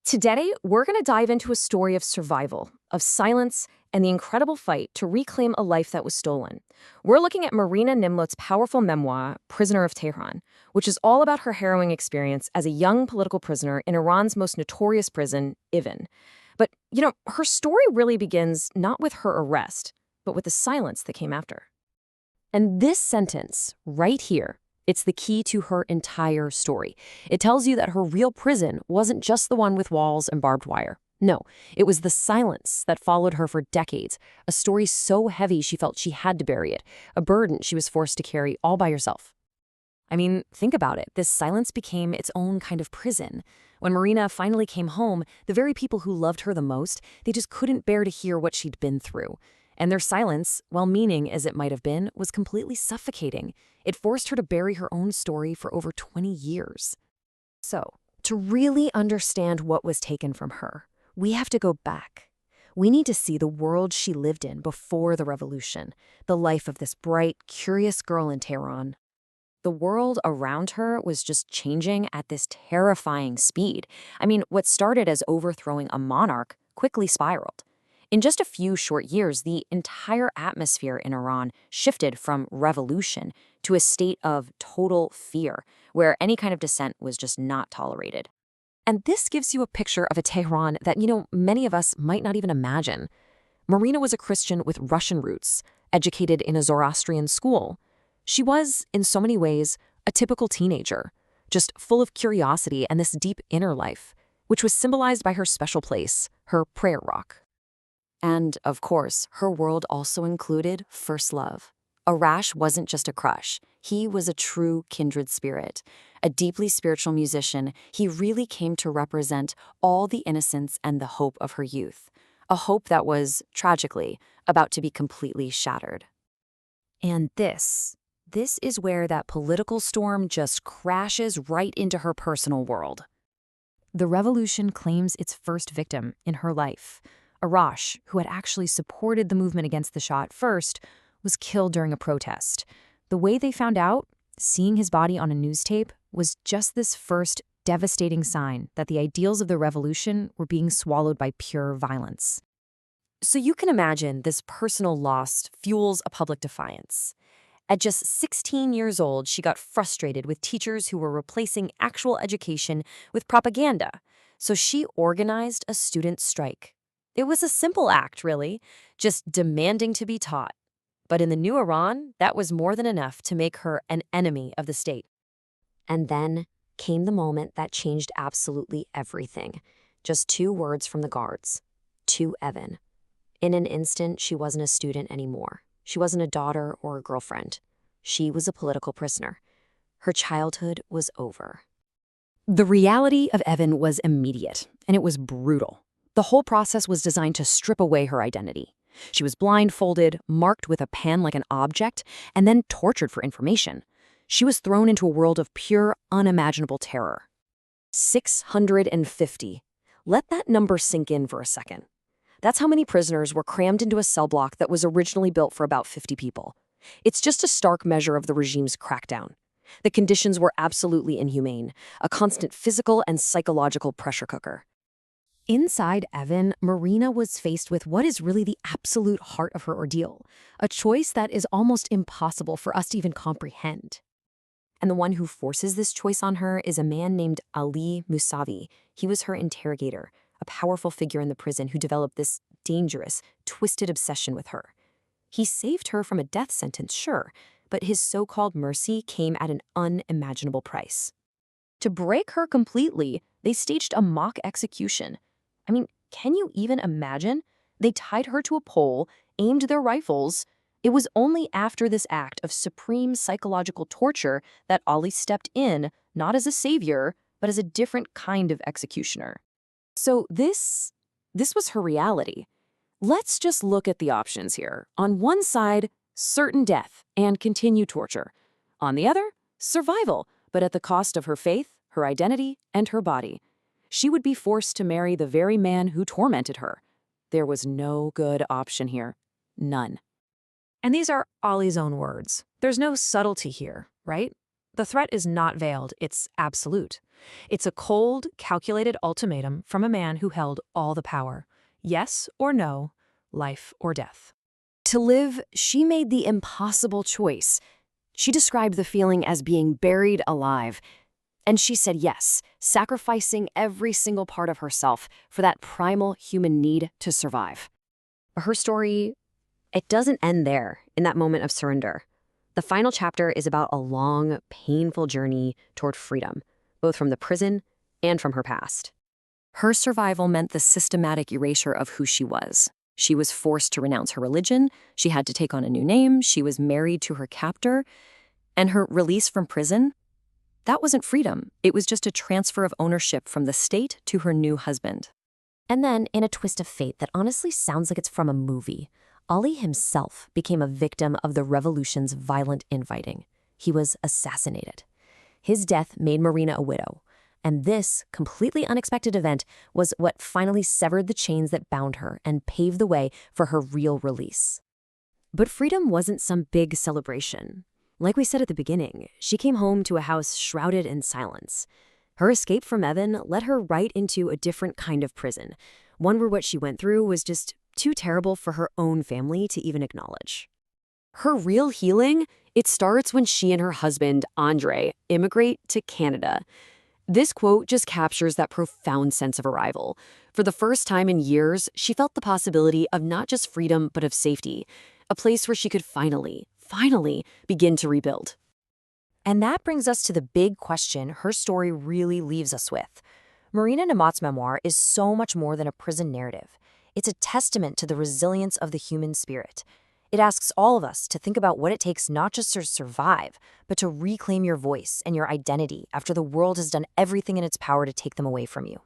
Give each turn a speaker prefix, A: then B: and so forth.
A: Today, we're going to dive into a story of survival, of silence, and the incredible fight to reclaim a life that was stolen. We're looking at Marina Nimlot's powerful memoir, Prisoner of Tehran, which is all about her harrowing experience as a young political prisoner in Iran's most notorious prison, Evin. But, her story really begins not with her arrest, but with the silence that came after. And this sentence, right here, it's the key to her entire story. It tells you that her real prison wasn't just the one with walls and barbed wire. No, it was the silence that followed her for decades, a story so heavy she felt she had to bury it, a burden she was forced to carry all by herself. I mean, think about it. This silence became its own kind of prison. When Marina finally came home, the very people who loved her the most, they just couldn't bear to hear what she'd been through. And their silence, well-meaning as it might have been, was completely suffocating. It forced her to bury her own story for over 20 years. So, to really understand what was taken from her, we have to go back. We need to see the world she lived in before the revolution, the life of this bright, curious girl in Tehran. The world around her was just changing at this terrifying speed. I mean, what started as overthrowing a monarch quickly spiraled. In just a few short years, the entire atmosphere in Iran shifted from revolution to a state of total fear, where any kind of dissent was just not tolerated. And this gives you a picture of a Tehran that, many of us might not even imagine. Marina was a Christian with Russian roots, educated in a Zoroastrian school. She was, in so many ways, a typical teenager, just full of curiosity and this deep inner life, which was symbolized by her special place, her prayer rock. And, of course, her world also included first love. Arash wasn't just a crush. He was a true kindred spirit. A deeply spiritual musician, he really came to represent all the innocence and the hope of her youth. A hope that was, tragically, about to be completely shattered. And this is where that political storm just crashes right into her personal world. The revolution claims its first victim in her life. Arash, who had actually supported the movement against the Shah at first, was killed during a protest. The way they found out, seeing his body on a news tape, was just this first devastating sign that the ideals of the revolution were being swallowed by pure violence. So you can imagine this personal loss fuels a public defiance. At just 16 years old, she got frustrated with teachers who were replacing actual education with propaganda, so she organized a student strike. It was a simple act, really, just demanding to be taught. But in the new Iran, that was more than enough to make her an enemy of the state. And then came the moment that changed absolutely everything. Just 2 words from the guards. To Evin. In an instant, she wasn't a student anymore. She wasn't a daughter or a girlfriend. She was a political prisoner. Her childhood was over. The reality of Evin was immediate, and it was brutal. The whole process was designed to strip away her identity. She was blindfolded, marked with a pen like an object, and then tortured for information. She was thrown into a world of pure, unimaginable terror. 650. Let that number sink in for a second. That's how many prisoners were crammed into a cell block that was originally built for about 50 people. It's just a stark measure of the regime's crackdown. The conditions were absolutely inhumane, a constant physical and psychological pressure cooker. Inside Evin, Marina was faced with what is really the absolute heart of her ordeal, a choice that is almost impossible for us to even comprehend. And the one who forces this choice on her is a man named Ali Musavi. He was her interrogator, a powerful figure in the prison who developed this dangerous, twisted obsession with her. He saved her from a death sentence, sure, but his so-called mercy came at an unimaginable price. To break her completely, they staged a mock execution. I mean, can you even imagine? They tied her to a pole, aimed their rifles. It was only after this act of supreme psychological torture that Ali stepped in, not as a savior, but as a different kind of executioner. So this was her reality. Let's just look at the options here. On one side, certain death and continued torture. On the other, survival, but at the cost of her faith, her identity, and her body. She would be forced to marry the very man who tormented her. There was no good option here. None. And these are Ali's own words. There's no subtlety here, right?
B: The threat is not veiled, it's absolute. It's a cold, calculated ultimatum from a man who held all the power. Yes or no, life or death.
A: To live, she made the impossible choice. She described the feeling as being buried alive. And she said yes, sacrificing every single part of herself for that primal human need to survive. Her story, it doesn't end there, in that moment of surrender. The final chapter is about a long, painful journey toward freedom, both from the prison and from her past. Her survival meant the systematic erasure of who she was. She was forced to renounce her religion, she had to take on a new name, she was married to her captor, and her release from prison, that wasn't freedom. It was just a transfer of ownership from the state to her new husband. And then, in a twist of fate that honestly sounds like it's from a movie, Ali himself became a victim of the revolution's violent infighting. He was assassinated. His death made Marina a widow, and this completely unexpected event was what finally severed the chains that bound her and paved the way for her real release. But freedom wasn't some big celebration. Like we said at the beginning, she came home to a house shrouded in silence. Her escape from Evan led her right into a different kind of prison, one where what she went through was just too terrible for her own family to even acknowledge. Her real healing, it starts when she and her husband, Andre, immigrate to Canada. This quote just captures that profound sense of arrival. For the first time in years, she felt the possibility of not just freedom, but of safety, a place where she could finally begin to rebuild. And that brings us to the big question her story really leaves us with. Marina Nimot's memoir is so much more than a prison narrative. It's a testament to the resilience of the human spirit. It asks all of us to think about what it takes not just to survive, but to reclaim your voice and your identity after the world has done everything in its power to take them away from you.